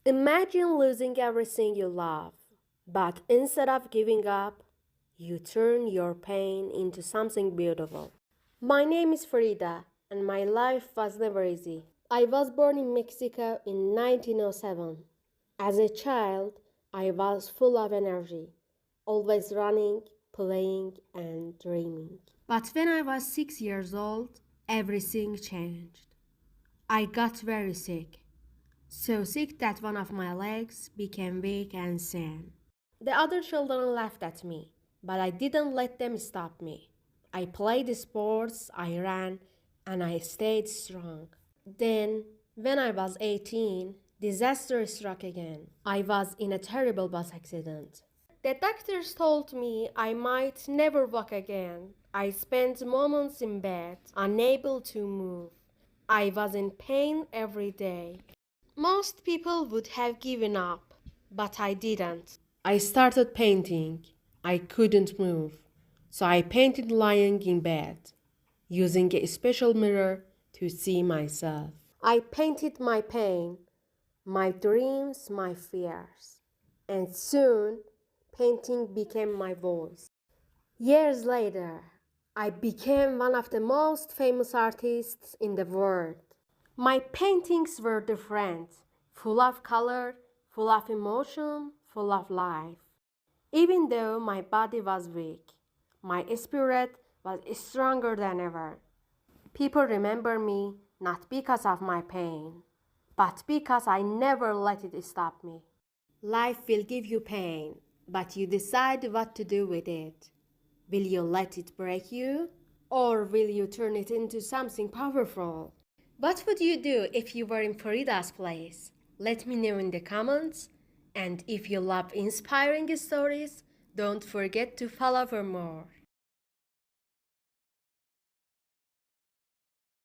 Imagine losing everything you love, but instead of giving up, you turn your pain into something beautiful. My name is Frida, and my life was never easy. I was born in Mexico in 1907. As a child, I was full of energy, always running, playing, and dreaming. But when I was 6 years old, everything changed. I got very sick. So sick that one of my legs became weak and thin. The other children laughed at me, but I didn't let them stop me. I played sports, I ran, and I stayed strong. Then, when I was 18, disaster struck again. I was in a terrible bus accident. The doctors told me I might never walk again. I spent moments in bed, unable to move. I was in pain every day. Most people would have given up, but I didn't. I started painting. I couldn't move, so I painted lying in bed, using a special mirror to see myself. I painted my pain, my dreams, my fears, and soon painting became my voice. Years later, I became one of the most famous artists in the world. My paintings were different, full of color, full of emotion, full of life. Even though my body was weak, my spirit was stronger than ever. People remember me not because of my pain, but because I never let it stop me. Life will give you pain, but you decide what to do with it. Will you let it break you? Or will you turn it into something powerful? What would you do if you were in Farida's place? Let me know in the comments. And if you love inspiring stories, don't forget to follow for more.